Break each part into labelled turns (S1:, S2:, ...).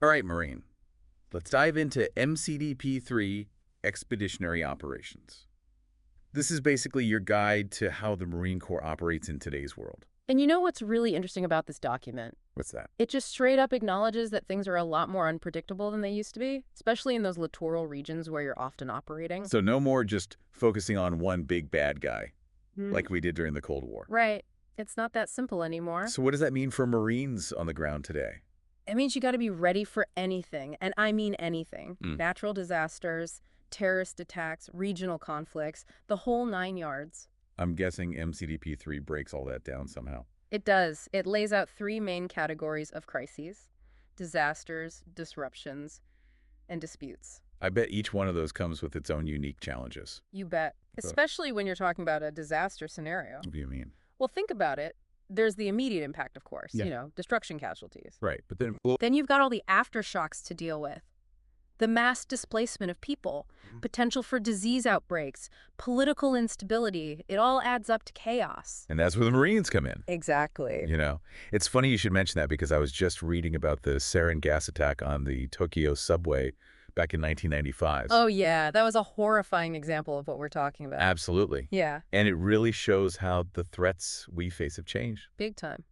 S1: All right, Marine. Let's dive into MCDP-3 Expeditionary Operations. This is basically your guide to how the Marine Corps operates in today's world.
S2: And you know what's really interesting about this document?
S1: What's that?
S2: It just straight up acknowledges that things are a lot more unpredictable than they used to be, especially in those littoral regions where you're often operating.
S1: So no more just focusing on one big bad guy,
S2: Hmm.
S1: like we did during the Cold War.
S2: Right. It's not that simple anymore.
S1: So what does that mean for Marines on the ground today?
S2: It means you got to be ready for anything, and I mean anything.
S1: Mm.
S2: Natural disasters, terrorist attacks, regional conflicts, the whole 9 yards.
S1: I'm guessing MCDP-3 breaks all that down somehow.
S2: It does. It lays out three main categories of crises: disasters, disruptions, and disputes.
S1: I bet each one of those comes with its own unique challenges.
S2: You bet. Especially when you're talking about a disaster scenario.
S1: What do you mean?
S2: Well, think about it. There's the immediate impact, of course,
S1: Yeah.
S2: destruction casualties.
S1: Right, but then
S2: Then you've got all the aftershocks to deal with. The mass displacement of people, potential for disease outbreaks, political instability, it all adds up to chaos.
S1: and that's where the Marines come in.
S2: Exactly.
S1: It's funny you should mention that because I was just reading about the sarin gas attack on the Tokyo subway back in 1995.
S2: Oh, yeah, that was a horrifying example of what we're talking about.
S1: Absolutely.
S2: Yeah,
S1: And it really shows how the threats we face have changed.
S2: big time.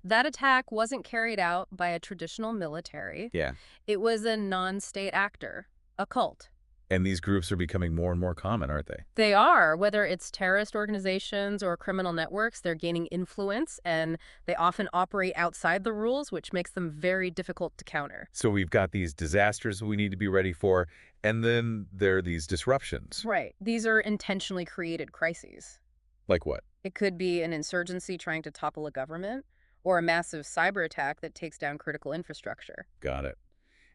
S2: That attack wasn't carried out by a traditional military.
S1: Yeah.
S2: It was a non-state actor, a cult.
S1: And these groups are becoming more and more common, aren't they?
S2: They are, whether it's terrorist organizations or criminal networks, they're gaining influence, and they often operate outside the rules, which makes them very difficult to counter.
S1: So we've got these disasters we need to be ready for, and then there are these disruptions.
S2: Right. These are intentionally created crises.
S1: Like what?
S2: It could be an insurgency trying to topple a government, or a massive cyber attack that takes down critical infrastructure.
S1: Got it.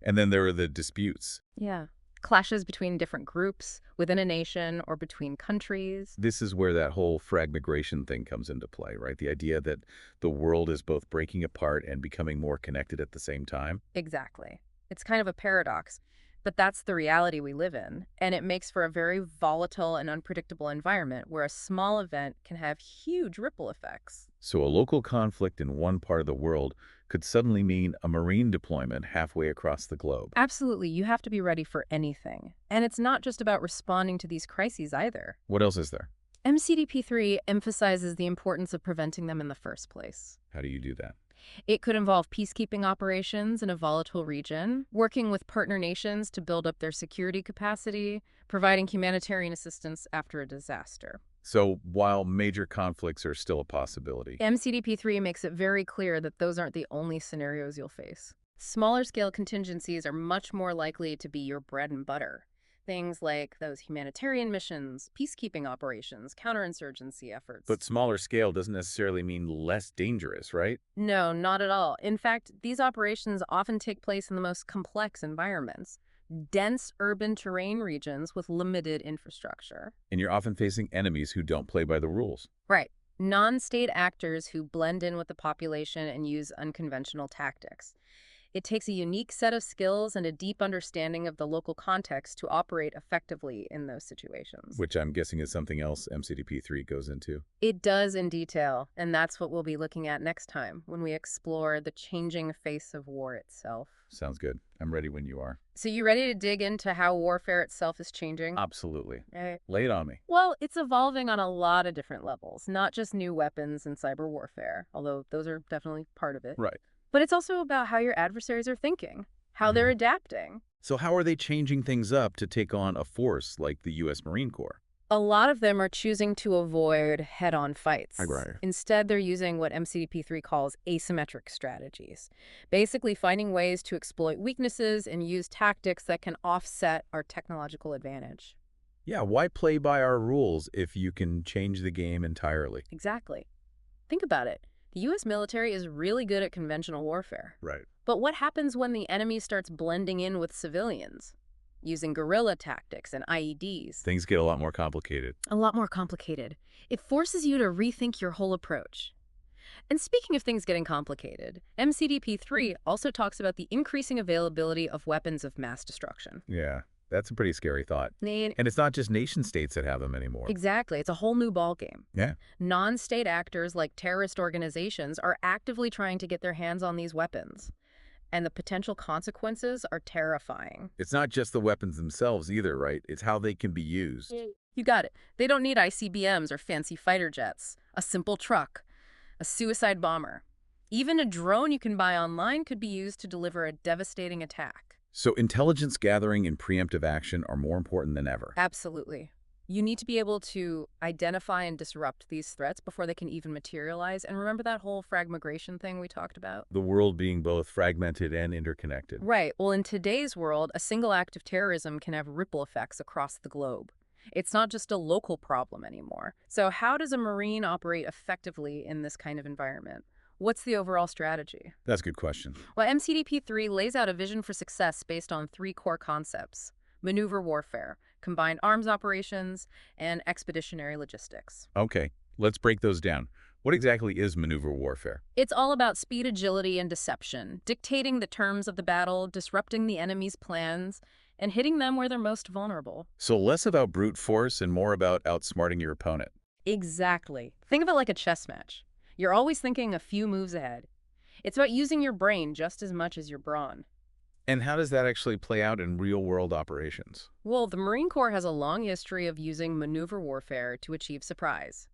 S1: And then there are the disputes.
S2: Yeah. Clashes between different groups, within a nation, or between countries.
S1: This is where that whole fragmigration thing comes into play, right? The idea that the world is both breaking apart and becoming more connected at the same time.
S2: Exactly. It's kind of a paradox, but that's the reality we live in, and it makes for a very volatile and unpredictable environment where a small event can have huge ripple effects.
S1: So a local conflict in one part of the world could suddenly mean a Marine deployment halfway across the globe.
S2: Absolutely, you have to be ready for anything. And it's not just about responding to these crises either.
S1: What else is there?
S2: MCDP-3 emphasizes the importance of preventing them in the first place.
S1: How do you do that?
S2: It could involve peacekeeping operations in a volatile region, working with partner nations to build up their security capacity, providing humanitarian assistance after a disaster.
S1: So while major conflicts are still a possibility,
S2: MCDP-3 makes it very clear that those aren't the only scenarios you'll face. Smaller scale contingencies are much more likely to be your bread and butter. Things like those humanitarian missions, peacekeeping operations, counterinsurgency efforts.
S1: but smaller scale doesn't necessarily mean less dangerous, right?
S2: No, not at all. In fact, these operations often take place in the most complex environments. Dense urban terrain regions with limited infrastructure.
S1: And you're often facing enemies who don't play by the rules.
S2: Right. Non-state actors who blend in with the population and use unconventional tactics. It takes a unique set of skills and a deep understanding of the local context to operate effectively in those situations.
S1: Which I'm guessing is something else MCDP-3 goes into.
S2: It does in detail, and that's what we'll be looking at next time when we explore the changing face of war itself.
S1: Sounds good. I'm ready when you are.
S2: So you ready to dig into how warfare itself is changing?
S1: Absolutely.
S2: Right.
S1: Lay it on me.
S2: Well, it's evolving on a lot of different levels, not just new weapons and cyber warfare, although those are definitely part of it.
S1: Right.
S2: But it's also about how your adversaries are thinking, how they're adapting.
S1: So how are they changing things up to take on a force like the U.S. Marine Corps?
S2: A lot of them are choosing to avoid head-on fights.
S1: Right.
S2: Instead, they're using what MCDP-3 calls asymmetric strategies, basically finding ways to exploit weaknesses and use tactics that can offset our technological advantage.
S1: Yeah, why play by our rules if you can change the game entirely?
S2: Exactly. Think about it. The U.S. military is really good at conventional warfare.
S1: Right.
S2: But what happens when the enemy starts blending in with civilians, using guerrilla tactics and IEDs?
S1: Things get a lot more complicated.
S2: A lot more complicated. It forces you to rethink your whole approach. And speaking of things getting complicated, MCDP-3 also talks about the increasing availability of weapons of mass destruction.
S1: Yeah, that's a pretty scary thought.
S2: And
S1: And it's not just nation states that have them anymore.
S2: exactly, it's a whole new ballgame.
S1: Yeah.
S2: Non-state actors like terrorist organizations are actively trying to get their hands on these weapons. And the potential consequences are terrifying.
S1: It's not just the weapons themselves either, right? It's how they can be used.
S2: You got it. They don't need ICBMs or fancy fighter jets. A simple truck, a suicide bomber. Even a drone you can buy online could be used to deliver a devastating attack.
S1: So intelligence gathering and preemptive action are more important than ever.
S2: Absolutely. You need to be able to identify and disrupt these threats before they can even materialize. And remember that whole fragmigration thing we talked about?
S1: The world being both fragmented and interconnected.
S2: Right. Well, in today's world, a single act of terrorism can have ripple effects across the globe. It's not just a local problem anymore. So how does a Marine operate effectively in this kind of environment? What's the overall strategy?
S1: That's a good question.
S2: Well, MCDP-3 lays out a vision for success based on three core concepts: maneuver warfare, combined arms operations, and expeditionary logistics.
S1: Okay, let's break those down. What exactly is maneuver warfare?
S2: It's all about speed, agility, and deception, dictating the terms of the battle, disrupting the enemy's plans, and hitting them where they're most vulnerable.
S1: So less about brute force and more about outsmarting your opponent.
S2: Exactly. Think of it like a chess match. You're always thinking a few moves ahead. It's about using your brain just as much as your brawn.
S1: And how does that actually play out in real-world operations?
S2: Well, the Marine Corps has a long history of using maneuver warfare to achieve surprise.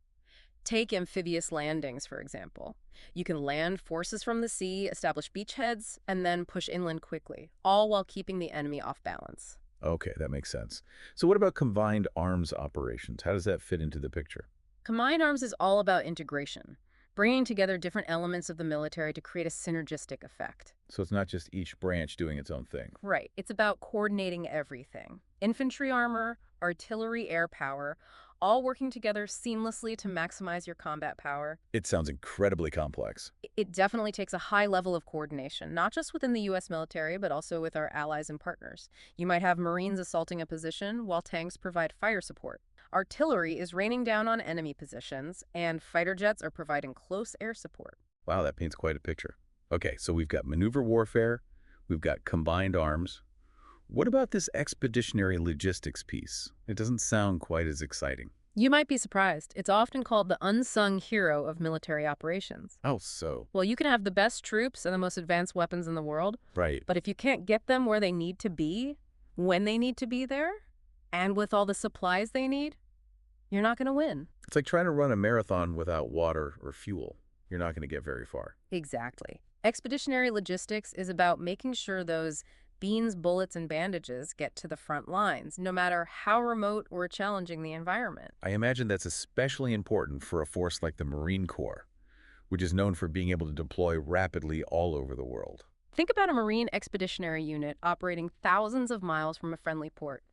S2: Take amphibious landings, for example. You can land forces from the sea, establish beachheads, and then push inland quickly, all while keeping the enemy off balance.
S1: Okay, that makes sense. So what about combined arms operations? How does that fit into the picture?
S2: Combined arms is all about integration, bringing together different elements of the military to create a synergistic effect.
S1: So it's not just each branch doing its own thing.
S2: Right. It's about coordinating everything. Infantry armor, artillery air power, all working together seamlessly to maximize your combat power.
S1: It sounds incredibly complex.
S2: It definitely takes a high level of coordination, not just within the U.S. military, but also with our allies and partners. You might have Marines assaulting a position while tanks provide fire support. Artillery is raining down on enemy positions, and fighter jets are providing close air support.
S1: Wow, that paints quite a picture. Okay, so we've got maneuver warfare, we've got combined arms. What about this expeditionary logistics piece? It doesn't sound quite as exciting.
S2: You might be surprised. It's often called the unsung hero of military operations.
S1: Oh, so.
S2: Well, you can have the best troops and the most advanced weapons in the world,
S1: Right.
S2: but if you can't get them where they need to be, when they need to be there, and with all the supplies they need, you're not going to win.
S1: It's like trying to run a marathon without water or fuel. You're not going to get very far.
S2: Exactly. Expeditionary logistics is about making sure those beans, bullets, and bandages get to the front lines, no matter how remote or challenging the environment.
S1: I imagine that's especially important for a force like the Marine Corps, which is known for being able to deploy rapidly all over the world.
S2: Think about a Marine expeditionary unit operating thousands of miles from a friendly port.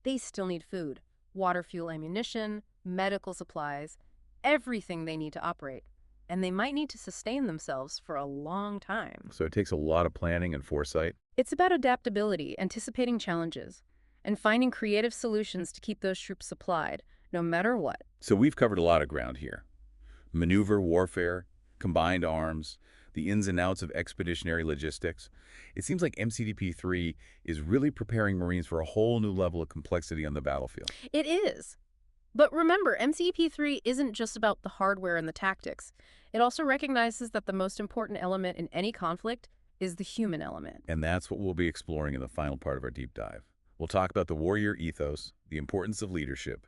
S2: They still need food, water, fuel, ammunition, medical supplies, everything they need to operate. And they might need to sustain themselves for a long time.
S1: So it takes a lot of planning and foresight.
S2: It's about adaptability, anticipating challenges, and finding creative solutions to keep those troops supplied, no matter what.
S1: So we've covered a lot of ground here. Maneuver warfare, combined arms, the ins and outs of expeditionary logistics. It seems like MCDP-3 is really preparing Marines for a whole new level of complexity on the battlefield.
S2: It is. But remember, MCDP-3 isn't just about the hardware and the tactics. It also recognizes that the most important element in any conflict is the human element.
S1: And that's what we'll be exploring in the final part of our deep dive. We'll talk about the warrior ethos, the importance of leadership,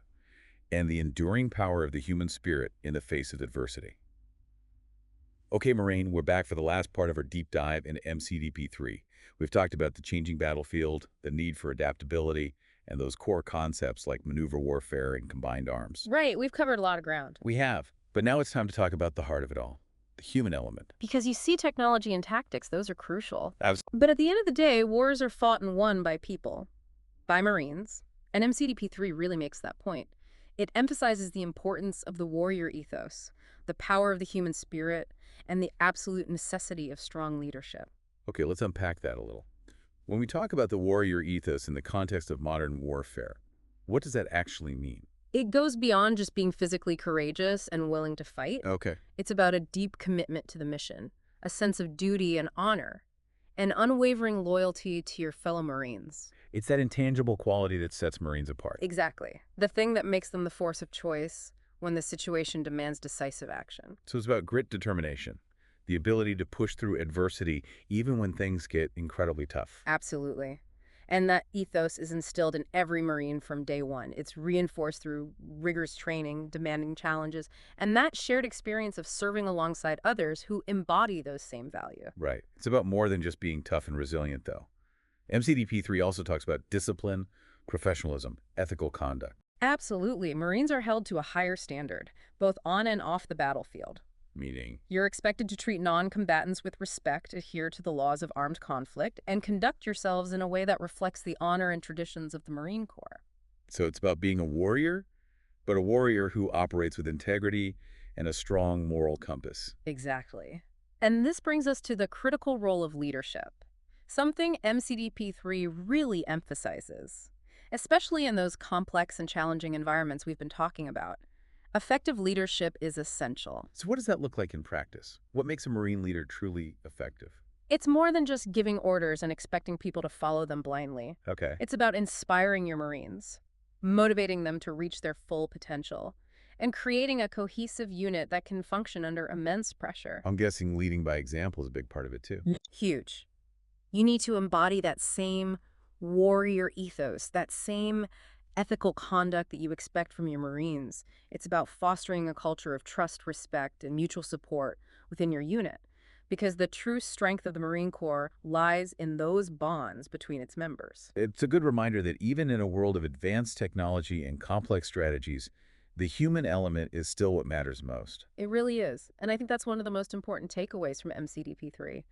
S1: and the enduring power of the human spirit in the face of adversity. Okay, Marine, we're back for the last part of our deep dive into MCDP-3. We've talked about the changing battlefield, the need for adaptability, and those core concepts like maneuver warfare and combined arms.
S2: Right, we've covered a lot of ground.
S1: We have. But now it's time to talk about the heart of it all, the human element.
S2: Because you see, technology and tactics, those are crucial.
S1: Absolutely.
S2: But at the end of the day, wars are fought and won by people, by Marines. And MCDP-3 really makes that point. It emphasizes the importance of the warrior ethos, the power of the human spirit, and the absolute necessity of strong leadership.
S1: Okay, let's unpack that a little. When we talk about the warrior ethos in the context of modern warfare, what does that actually mean?
S2: It goes beyond just being physically courageous and willing to fight.
S1: Okay.
S2: It's about a deep commitment to the mission, a sense of duty and honor, and unwavering loyalty to your fellow Marines.
S1: It's that intangible quality that sets Marines apart.
S2: Exactly. The thing that makes them the force of choice when the situation demands decisive action.
S1: So it's about grit, determination, the ability to push through adversity even when things get incredibly tough.
S2: Absolutely. And that ethos is instilled in every Marine from day one. It's reinforced through rigorous training, demanding challenges, and that shared experience of serving alongside others who embody those same values.
S1: Right. It's about more than just being tough and resilient, though. MCDP 3 also talks about discipline, professionalism, ethical conduct.
S2: Absolutely. Marines are held to a higher standard, both on and off the battlefield.
S1: Meaning,
S2: You're expected to treat non-combatants with respect, adhere to the laws of armed conflict, and conduct yourselves in a way that reflects the honor and traditions of the Marine Corps.
S1: so it's about being a warrior, but a warrior who operates with integrity and a strong moral compass.
S2: Exactly. And this brings us to the critical role of leadership, something MCDP 3 really emphasizes, especially in those complex and challenging environments we've been talking about. Effective leadership is essential.
S1: So what does that look like in practice? What makes a Marine leader truly effective?
S2: It's more than just giving orders and expecting people to follow them blindly.
S1: Okay.
S2: It's about inspiring your Marines, motivating them to reach their full potential, and creating a cohesive unit that can function under immense pressure.
S1: I'm guessing leading by example is a big part of it, too.
S2: Huge. You need to embody that same warrior ethos, that same ethical conduct that you expect from your Marines. It's about fostering a culture of trust, respect, and mutual support within your unit, because the true strength of the Marine Corps lies in those bonds between its members.
S1: It's a good reminder that even in a world of advanced technology and complex strategies, the human element is still what matters most.
S2: It really is. And I think that's one of the most important takeaways from MCDP 3.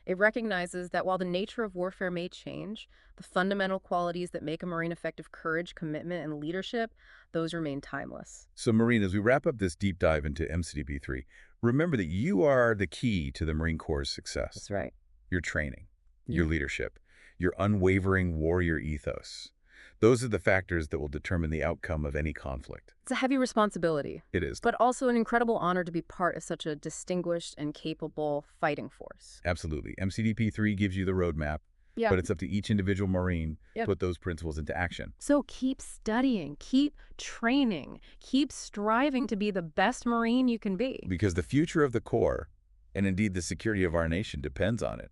S2: It recognizes that while the nature of warfare may change, the fundamental qualities that make a Marine effective, courage, commitment, and leadership, those remain timeless.
S1: So, Marine, as we wrap up this deep dive into MCDP 3, remember that you are the key to the Marine Corps' success.
S2: That's right.
S1: Your training, your leadership, your unwavering warrior ethos. Those are the factors that will determine the outcome of any conflict.
S2: It's a heavy responsibility,
S1: It is.
S2: but also an incredible honor to be part of such a distinguished and capable fighting force.
S1: Absolutely. MCDP 3 gives you the roadmap,
S2: Yeah.
S1: but it's up to each individual Marine to
S2: Yep.
S1: put those principles into action.
S2: So keep studying, keep training, keep striving to be the best Marine you can be.
S1: Because the future of the Corps, and indeed the security of our nation, depends on it.